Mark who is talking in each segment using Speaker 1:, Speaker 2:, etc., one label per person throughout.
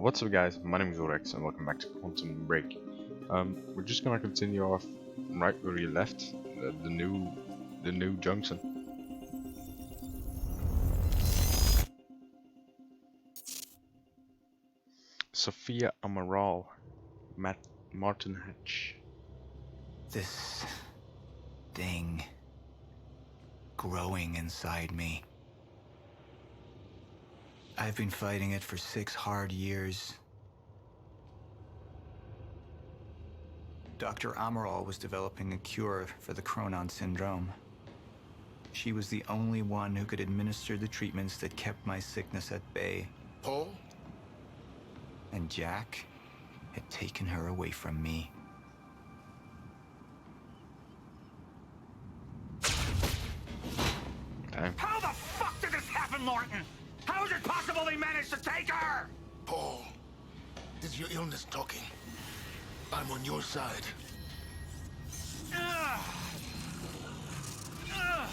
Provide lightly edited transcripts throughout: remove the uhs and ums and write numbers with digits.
Speaker 1: What's up guys, my name is Rex and welcome back to Quantum Break. We're just gonna continue off right where we left, the new junction. Sofia Amaral, Martin Hatch.
Speaker 2: This thing growing inside me. I've been fighting it for 6 hard years. Dr. Amaral was developing a cure for the Cronon syndrome. She was the only one who could administer the treatments that kept my sickness at bay.
Speaker 3: Paul?
Speaker 2: And Jack had taken her away from me.
Speaker 1: Damn.
Speaker 4: How the fuck did this happen, Martin? How is it possible they managed to take her?
Speaker 3: Paul, this is your illness talking. I'm on your side.
Speaker 4: Ugh. Ugh.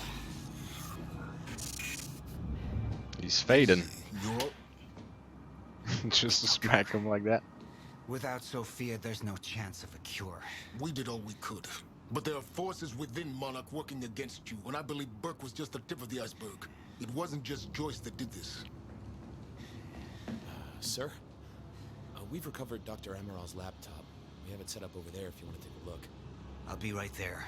Speaker 1: He's fading.
Speaker 3: You're...
Speaker 1: Just to smack him like that.
Speaker 2: Without Sofia, there's no chance of a cure.
Speaker 3: We did all we could. But there are forces within Monarch working against you, and I believe Burke was just the tip of the iceberg. It wasn't just Joyce that did this.
Speaker 5: Sir? We've recovered Dr. Amaral's laptop. We have it set up over there if you want to take a look.
Speaker 2: I'll be right there.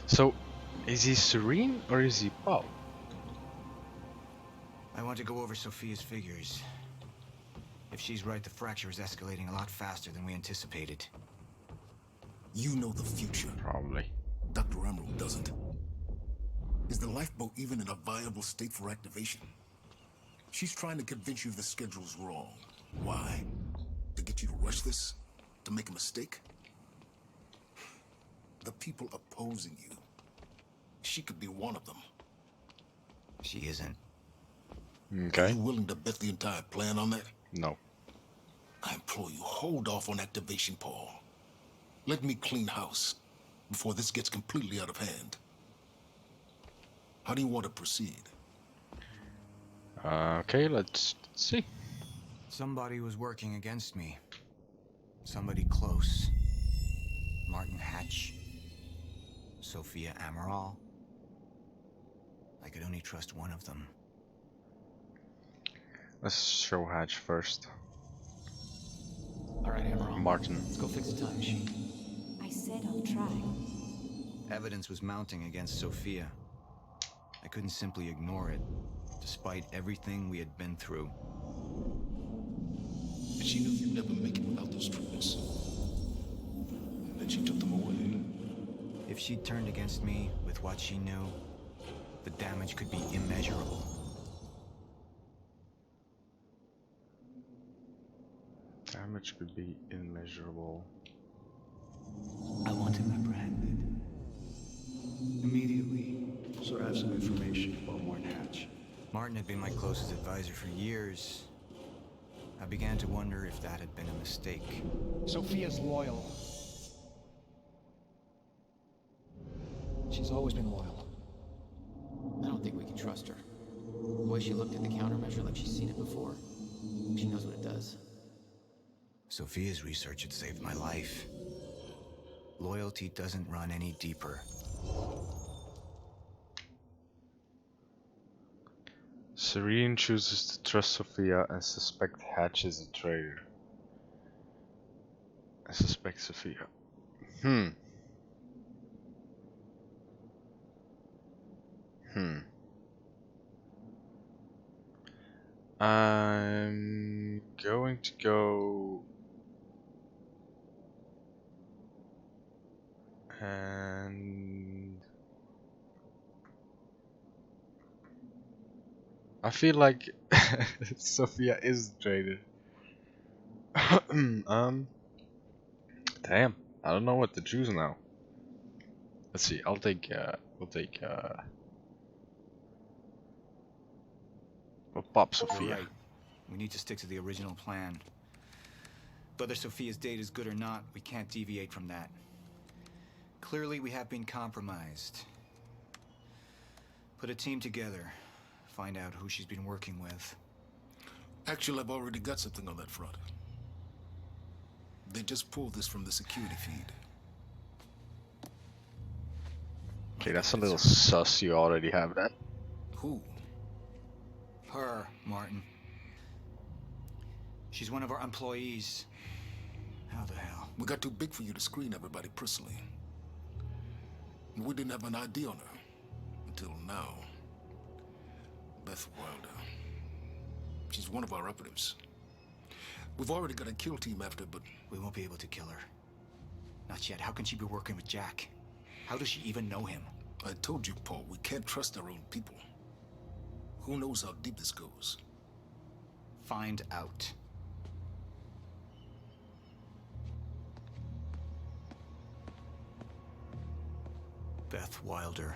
Speaker 1: So, is he Serene or is he Paul?
Speaker 2: I want to go over Sofia's figures. If she's right, the fracture is escalating a lot faster than we anticipated.
Speaker 3: You know the future.
Speaker 1: Probably.
Speaker 3: Dr. Amaral doesn't. Is the lifeboat even in a viable state for activation? She's trying to convince you the schedule's wrong. Why? To get you to rush this? To make a mistake? The people opposing you. She could be one of them.
Speaker 2: She isn't.
Speaker 1: Okay.
Speaker 3: You willing to bet the entire plan on that?
Speaker 1: No.
Speaker 3: I implore you, hold off on activation, Paul. Let me clean house before this gets completely out of hand. How do you want to proceed?
Speaker 1: Okay, let's see.
Speaker 2: Somebody was working against me. Somebody close. Martin Hatch. Sofia Amaral. I could only trust one of them.
Speaker 1: Let's show Hatch first.
Speaker 5: Alright, Amaral.
Speaker 1: Martin.
Speaker 5: Let's go fix the time machine.
Speaker 6: I said I'll try.
Speaker 2: Evidence was mounting against Sofia. I couldn't simply ignore it, despite everything we had been through.
Speaker 3: And she knew you'd never make it without those treatments. And then she took them away.
Speaker 2: If she'd turned against me with what she knew, the damage could be immeasurable.
Speaker 1: Damage could be immeasurable.
Speaker 7: I want him apprehended. Immediately. So I have some information about Martin Hatch.
Speaker 2: Martin had been my closest advisor for years. I began to wonder if that had been a mistake.
Speaker 8: Sofia's loyal. She's always been loyal.
Speaker 5: I don't think we can trust her. The way she looked at the countermeasure like she's seen it before. She knows what it does.
Speaker 2: Sofia's research had saved my life. Loyalty doesn't run any deeper.
Speaker 1: Serene chooses to trust Sofia and suspect Hatch is a traitor. I suspect Sofia. I'm going to go and I feel like Sofia is the traitor. Damn, I don't know what to choose now. Let's see. We'll pop Sofia.
Speaker 2: Right. We need to stick to the original plan. Whether Sofia's date is good or not, we can't deviate from that. Clearly, we have been compromised. Put a team together. find out who she's been working with.
Speaker 3: Actually, I've already got something on that front. They just pulled this from the security feed.
Speaker 1: Okay, that's a little sus. You already have that.
Speaker 3: Who?
Speaker 2: Her, Martin. She's one of our employees. How the hell?
Speaker 3: We got too big for you to screen everybody personally. And we didn't have an ID on her. Until now. Beth Wilder. She's one of our operatives. We've already got a kill team after, but...
Speaker 2: We won't be able to kill her. Not yet. How can she be working with Jack? How does she even know him?
Speaker 3: I told you, Paul, we can't trust our own people. Who knows how deep this goes?
Speaker 2: Find out. Beth Wilder.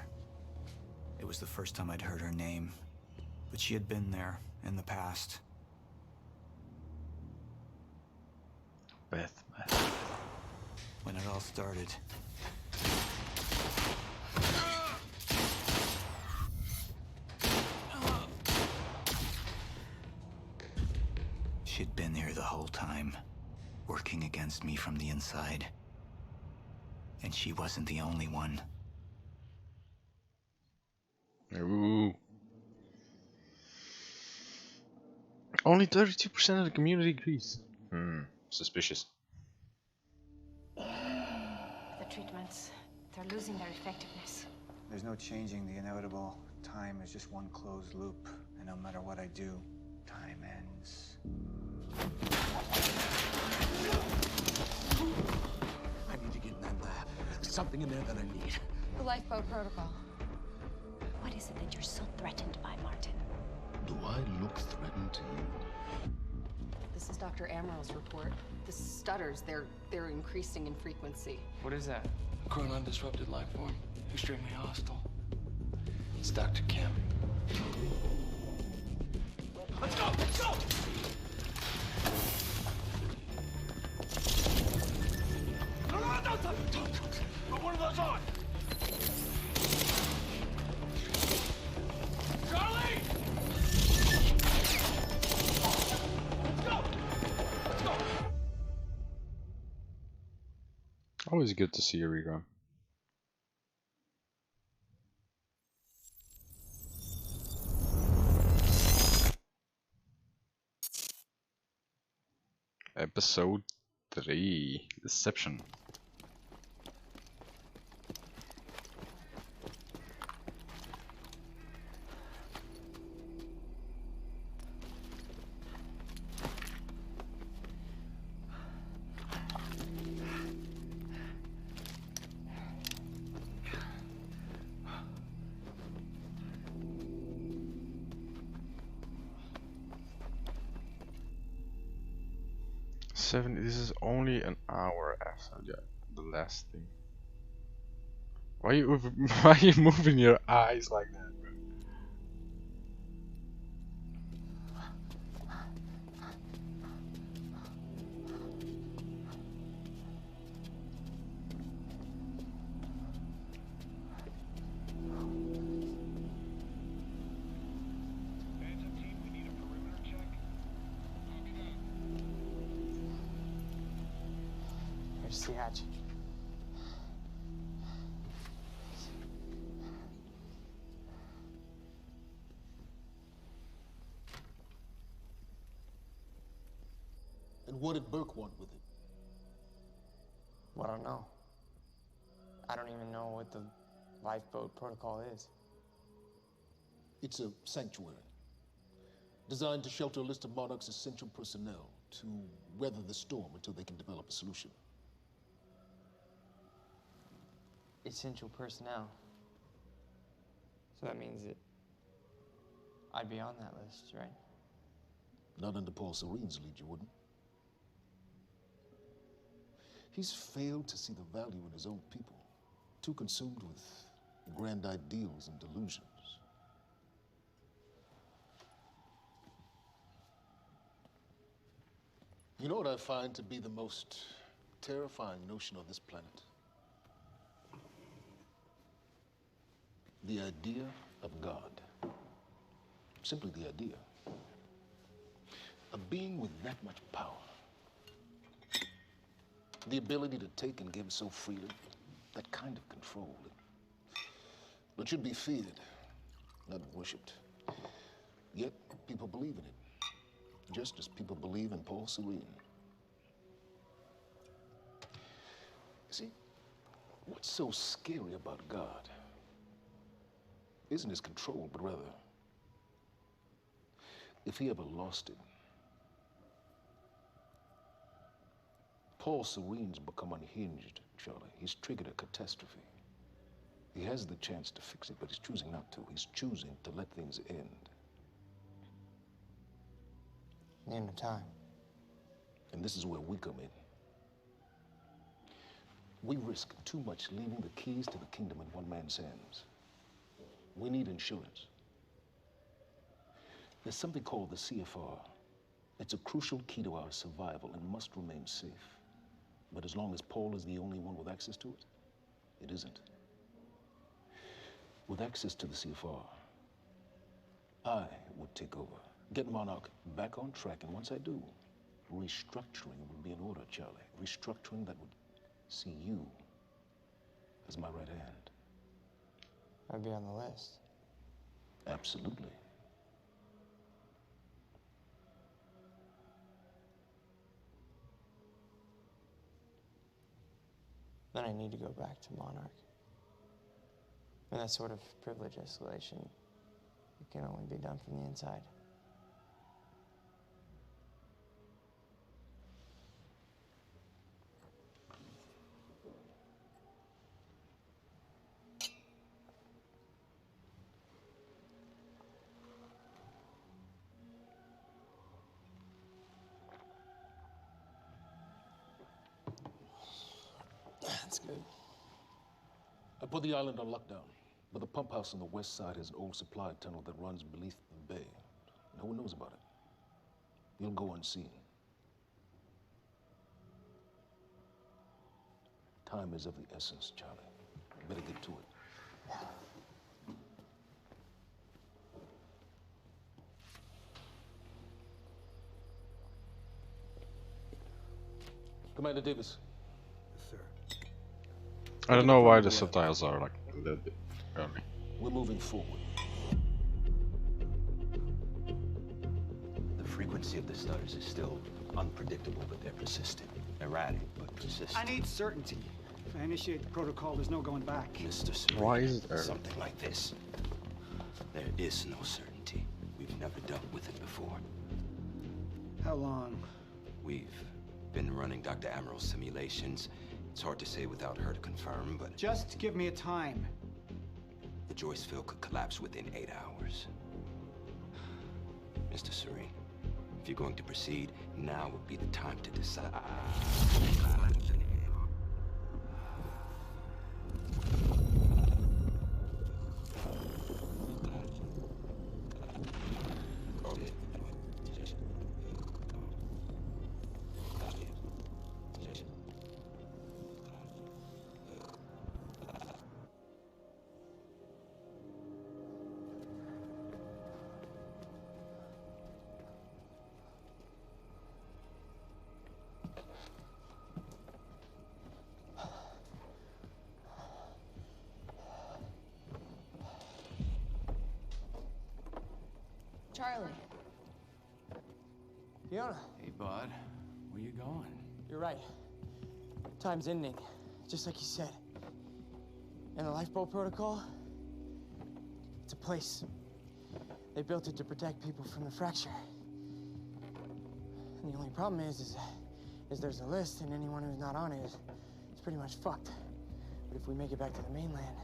Speaker 2: It was the first time I'd heard her name, but she had been there in the past.
Speaker 1: Beth.
Speaker 2: When it all started. She'd been here the whole time, working against me from the inside. And she wasn't the only one.
Speaker 1: Ooh. Only 32% of the community agrees. Suspicious.
Speaker 6: The treatments, they're losing their effectiveness.
Speaker 9: There's no changing the inevitable. Time is just one closed loop, and no matter what I do, time ends.
Speaker 3: I need to get in that lab. There's something in there that I need.
Speaker 6: The lifeboat protocol.
Speaker 10: What is it that you're so threatened by, Martin?
Speaker 3: Do I look threatened to you?
Speaker 11: This is Dr. Amaril's report. The stutters, they're increasing in frequency.
Speaker 12: What is that? Chronon disrupted life form. Extremely hostile. It's Dr. Kim.
Speaker 4: Let's go! Let's go! No, don't. Put one of those on! Charlie! Let's go! Let's go!
Speaker 1: Always good to see a rerun. Episode 3, Deception. This is only an hour after the last thing. Why are you moving your eyes like that, bro?
Speaker 12: Here's the hatch.
Speaker 3: And what did Burke want with it?
Speaker 12: Well, I don't know. I don't even know what the lifeboat protocol is.
Speaker 3: It's a sanctuary. Designed to shelter a list of Monarch's essential personnel to weather the storm until they can develop a solution.
Speaker 12: Essential personnel. So that means that I'd be on that list, right?
Speaker 3: Not under Paul Serene's lead, you wouldn't. He's failed to see the value in his own people. Too consumed with grand ideals and delusions. You know what I find to be the most terrifying notion on this planet? The idea of God. Simply the idea. A being with that much power. The ability to take and give so freely. That kind of control. It should be feared, not worshipped. Yet, people believe in it. Just as people believe in Paul Serene. See, what's so scary about God isn't his control, but rather, if he ever lost it. Paul Serene's become unhinged, Charlie. He's triggered a catastrophe. He has the chance to fix it, but he's choosing not to. He's choosing to let things end.
Speaker 12: The end of time.
Speaker 3: And this is where we come in. We risk too much leaving the keys to the kingdom in one man's hands. We need insurance. There's something called the CFR. It's a crucial key to our survival and must remain safe. But as long as Paul is the only one with access to it, it isn't. With access to the CFR, I would take over, get Monarch back on track, and once I do, restructuring would be in order, Charlie. Restructuring that would see you as my right hand.
Speaker 12: I'd be on the list.
Speaker 3: Absolutely.
Speaker 12: Then I need to go back to Monarch. And that sort of privilege escalation, it can only be done from the inside. That's good.
Speaker 3: I put the island on lockdown, but the pump house on the west side has an old supply tunnel that runs beneath the bay. No one knows about it. You'll go unseen. Time is of the essence, Charlie. Better get to it. Commander Davis.
Speaker 7: Sir.
Speaker 1: I don't know why the subtitles are like a little bit early.
Speaker 3: We're moving forward.
Speaker 13: The frequency of the stutters is still unpredictable, but they're persistent. Erratic, but persistent.
Speaker 8: I need certainty. If I initiate the protocol, there's no going back.
Speaker 13: Mr. Serene,
Speaker 1: Why is it early?
Speaker 13: something like this? There is no certainty. We've never dealt with it before.
Speaker 8: How long?
Speaker 13: We've been running Dr. Amaril's simulations. It's hard to say without her to confirm, but...
Speaker 8: Just give me a time.
Speaker 13: The Joyce field could collapse within 8 hours. Mr. Serene, if you're going to proceed, now would be the time to decide.
Speaker 11: Charlie.
Speaker 12: Fiona.
Speaker 14: Hey, bud. Where you going?
Speaker 12: You're right. Time's ending, just like you said. And the lifeboat protocol? It's a place. They built it to protect people from the fracture. And the only problem is there's a list, and anyone who's not on it is pretty much fucked. But if we make it back to the mainland,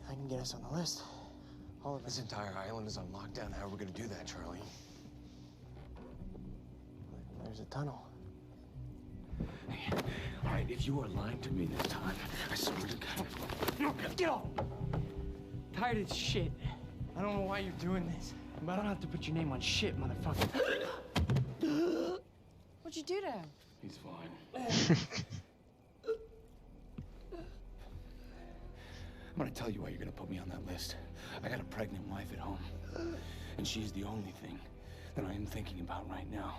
Speaker 12: I can get us on the list. All of us.
Speaker 14: This entire island is on lockdown. How are we gonna do that, Charlie?
Speaker 12: There's a tunnel.
Speaker 14: Hey, all right, if you are lying to me this time, I swear to God.
Speaker 12: No, get off! Tired of this shit. I don't know why you're doing this, but I don't have to put your name on shit, motherfucker.
Speaker 11: What'd you do to him?
Speaker 14: He's fine. gonna tell you why you're gonna put me on that list. I got a pregnant wife at home, and she's the only thing that I am thinking about right now.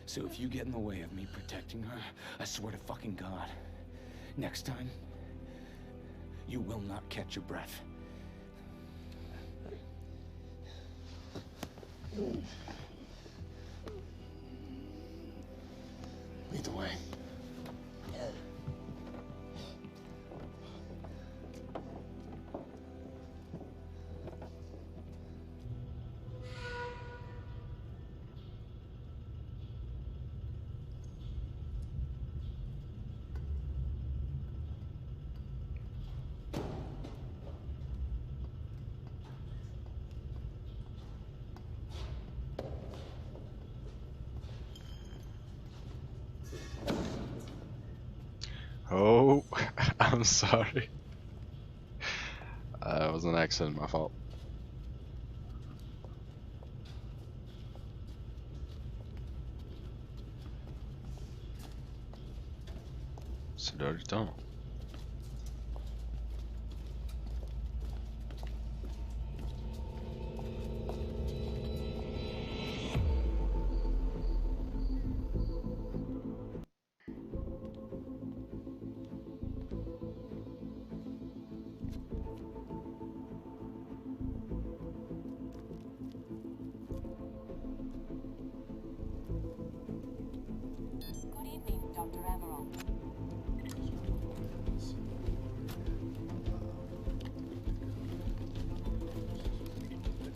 Speaker 14: So if you get in the way of me protecting her, I swear to fucking God, next time, you will not catch your breath. Lead the way.
Speaker 1: Oh, I'm sorry. It was an accident, my fault. It's a dirty tunnel.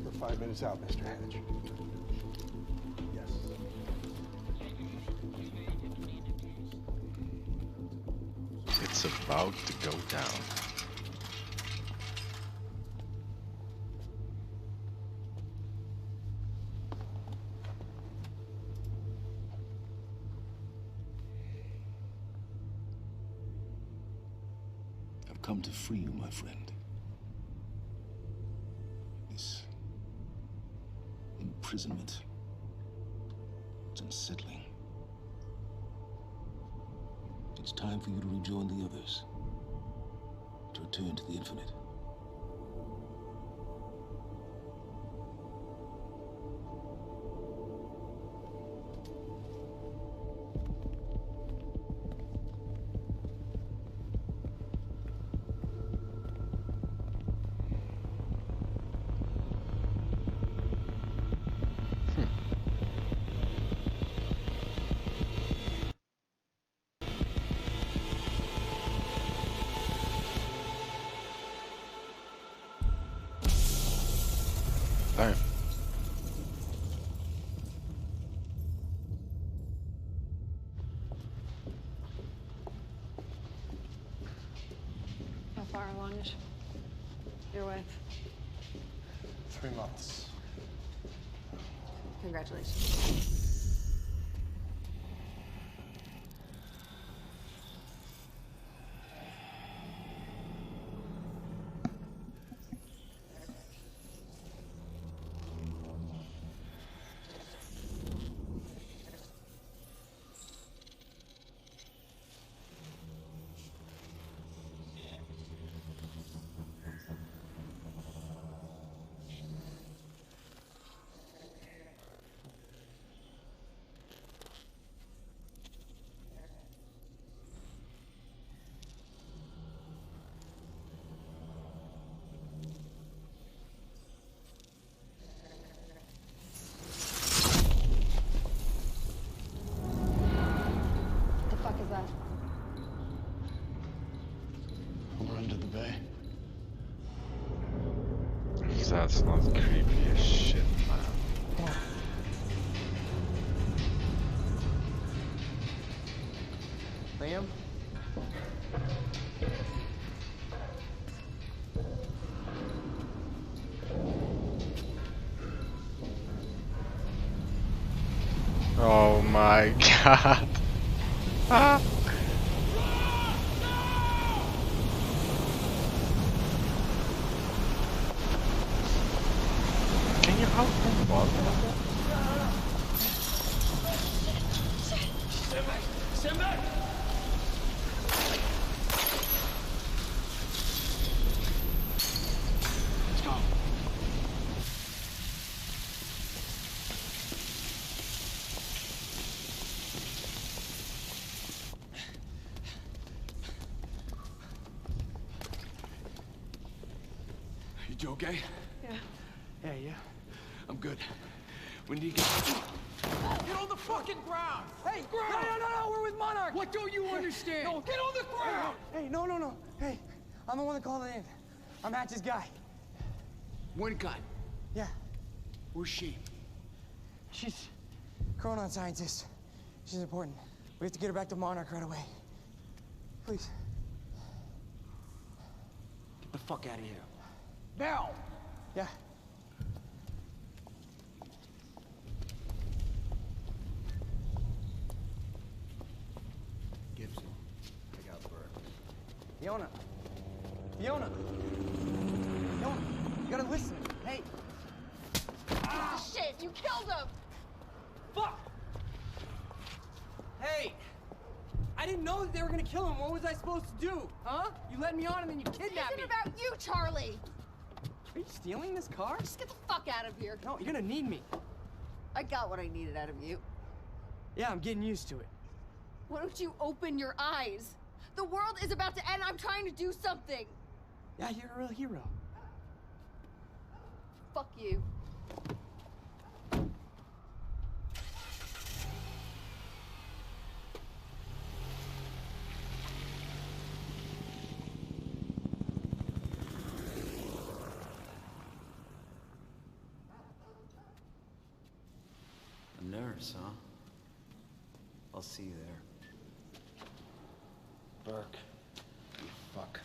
Speaker 15: We're 5 minutes out, Mr. Hatch. Yes.
Speaker 1: It's about to go down.
Speaker 3: I've come to free you, my friend. This imprisonment, it's unsettling. It's time for you to rejoin the others, to return to the infinite. Damn.
Speaker 11: How far along is your wife?
Speaker 15: 3 months.
Speaker 11: Congratulations.
Speaker 15: We're under the bay.
Speaker 1: That's not creepy as shit, man.
Speaker 12: Liam?
Speaker 1: Oh my god. Ah. Can you outrun water like that?
Speaker 4: Stand back! Stand back!
Speaker 14: You okay?
Speaker 12: Yeah, yeah.
Speaker 14: I'm good. When do you get...
Speaker 12: Get on the fucking ground! Hey, no, we're with Monarch!
Speaker 14: What don't you understand?
Speaker 12: No, get on the ground! Hey, no. Hey, I'm the one that called it in. I'm Hatch's guy.
Speaker 14: One gun.
Speaker 12: Yeah.
Speaker 14: Where's she?
Speaker 12: She's a chronon scientist. She's important. We have to get her back to Monarch right away. Please.
Speaker 14: Get the fuck out of here. Now!
Speaker 12: Yeah.
Speaker 15: Gibson, I got Burke.
Speaker 12: Fiona, you gotta listen. Hey.
Speaker 11: Ah, shit, you killed him!
Speaker 12: Fuck! Hey! I didn't know that they were gonna kill him. What was I supposed to do? Huh? You led me on and then you kidnapped me.
Speaker 11: It isn't about you, Charlie!
Speaker 12: Are you stealing this car?
Speaker 11: Just get the fuck out of here.
Speaker 12: No, you're gonna need me.
Speaker 11: I got what I needed out of you.
Speaker 12: Yeah, I'm getting used to it.
Speaker 11: Why don't you open your eyes? The world is about to end. I'm trying to do something.
Speaker 12: Yeah, you're a real hero.
Speaker 11: Fuck you.
Speaker 7: A nurse, huh? I'll see you there.
Speaker 15: Burke. Fuck.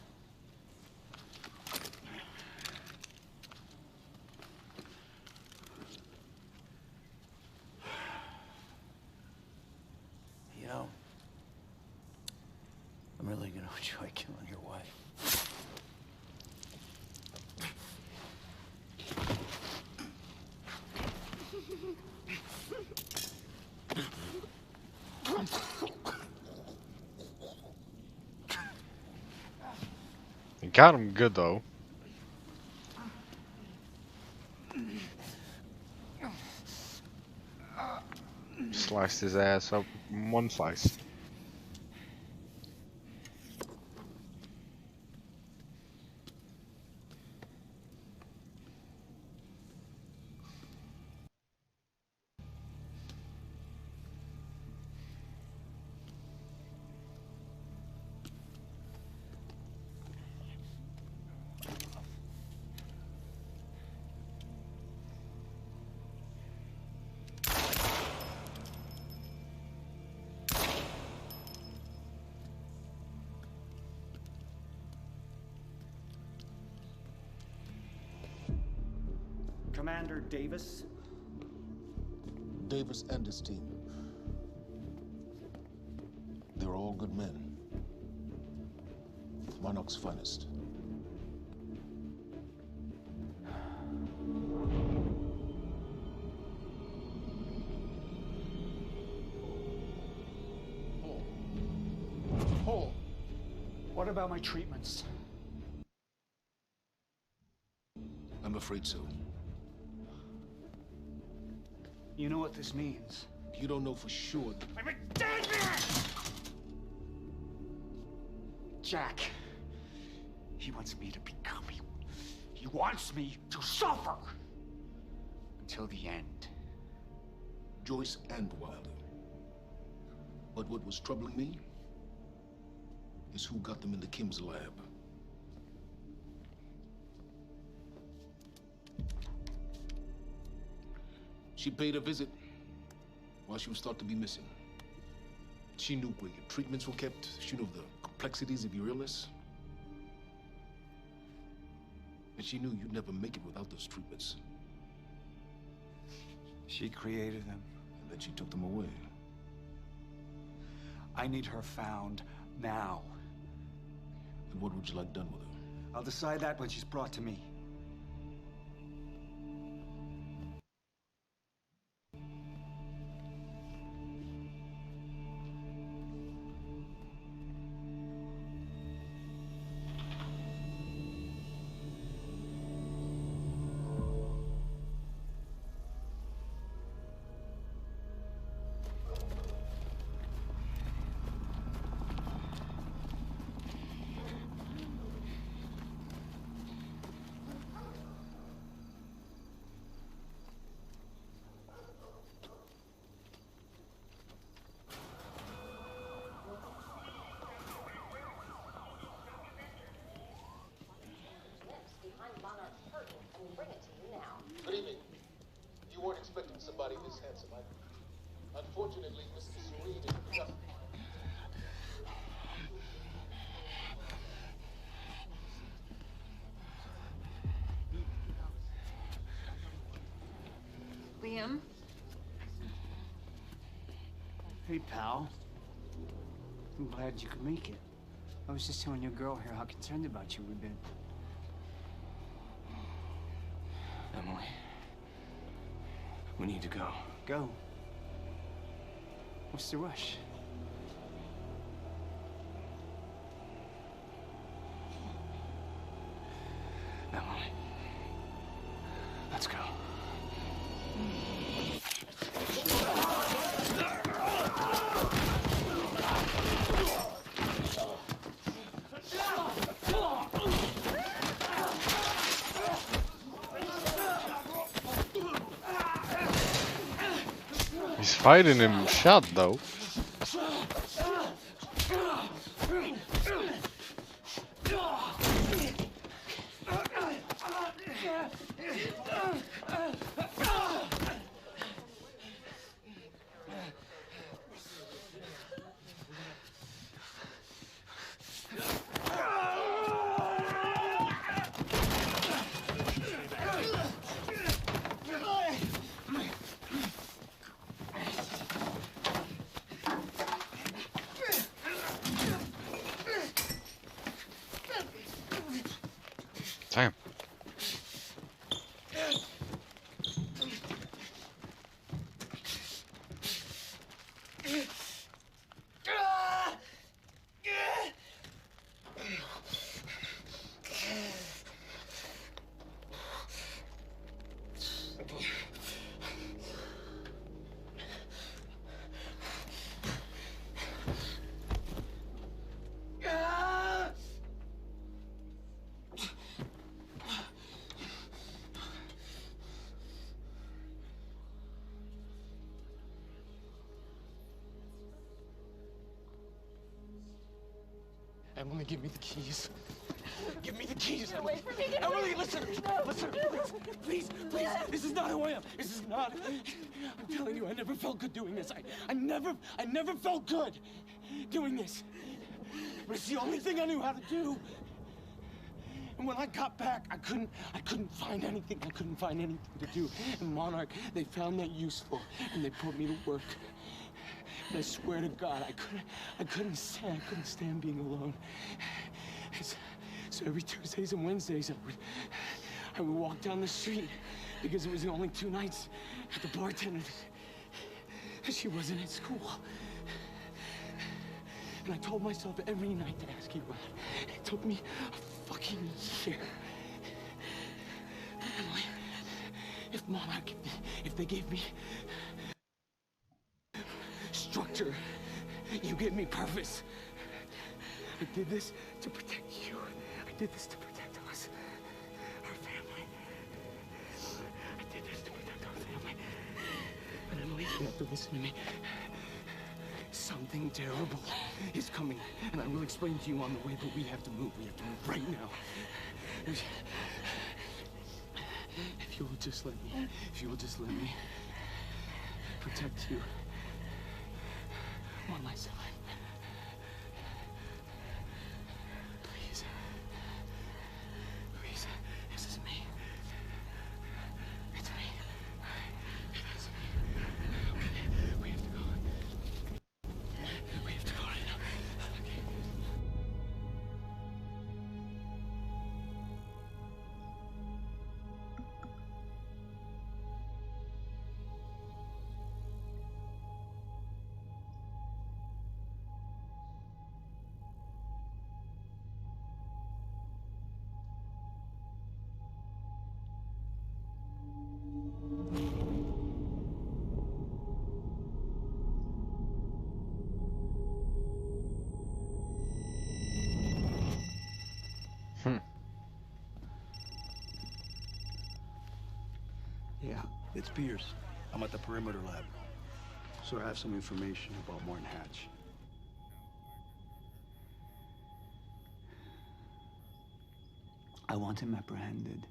Speaker 7: You know, I'm really gonna enjoy killing your wife.
Speaker 1: You got him good though. Sliced his ass up in one slice.
Speaker 8: Commander Davis?
Speaker 3: Davis and his team. They're all good men. Monarch's finest.
Speaker 8: Hold. What about my treatments?
Speaker 3: I'm afraid so.
Speaker 8: You know what this means?
Speaker 3: You don't know for sure.
Speaker 8: I'm a dead man! Jack. He wants me to become you. He wants me to suffer. Until the end.
Speaker 3: Joyce and Wilder. But what was troubling me is who got them into Kim's lab. She paid a visit while she was thought to be missing. She knew where your treatments were kept. She knew the complexities of your illness. And she knew you'd never make it without those treatments.
Speaker 9: She created them.
Speaker 3: And then she took them away.
Speaker 8: I need her found now.
Speaker 3: And what would you like done with her?
Speaker 8: I'll decide that when she's brought to me.
Speaker 16: and we bring it to you now.
Speaker 17: Good evening. You weren't expecting somebody this handsome, unfortunately, Mr. Serene is just...
Speaker 11: Liam?
Speaker 18: Hey, pal. I'm glad you could make it. I was just telling your girl here how concerned about you we've been.
Speaker 14: Emily, we need to go.
Speaker 18: Go? What's the rush?
Speaker 14: Emily, let's go.
Speaker 1: He's fighting him shot though. Damn.
Speaker 12: Emily, give me the keys. Give me the keys,
Speaker 16: Get
Speaker 12: Emily.
Speaker 16: away from me, get
Speaker 12: Emily,
Speaker 16: away.
Speaker 12: listen.
Speaker 16: No,
Speaker 12: Listen,
Speaker 16: no.
Speaker 12: please. This is not who I am. This is not. I'm telling you, I never felt good doing this. I never felt good doing this. But it's the only thing I knew how to do. And when I got back, I couldn't find anything. I couldn't find anything to do. And Monarch, they found that useful, and they put me to work. And I swear to God, I couldn't stand being alone. So every Tuesdays and Wednesdays, I would walk down the street because it was the only 2 nights at the bartender. She wasn't at school. And I told myself every night to ask you out. It took me a fucking year. Emily, if Monarch, if they gave me structure, you gave me purpose. I did this to protect you. I did this to protect us, our family. I did this to protect our family. But Emily, you have to listen to me. Something terrible is coming, and I will explain to you on the way, but we have to move. We have to move right now. If you will just let me protect you one last time. Please. Please. This is me. It's me. It is me. Okay. We have to go. We have to go right now. Okay.
Speaker 19: Yeah, it's Pierce. I'm at the perimeter lab. So I have some information about Martin Hatch.
Speaker 2: I want him apprehended.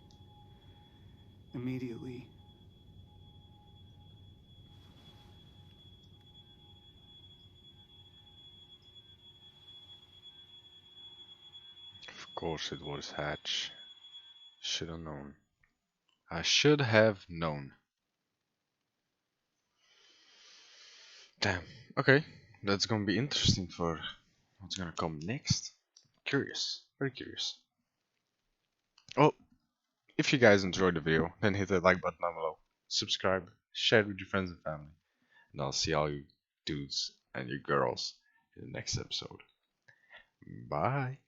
Speaker 18: immediately.
Speaker 1: Of course it was Hatch. Should have known. I should have known. Damn. Okay. That's gonna be interesting for what's gonna come next. Curious. Very curious. Well, if you guys enjoyed the video, then hit that like button down below. Subscribe, share it with your friends and family. And I'll see all you dudes and you girls in the next episode. Bye.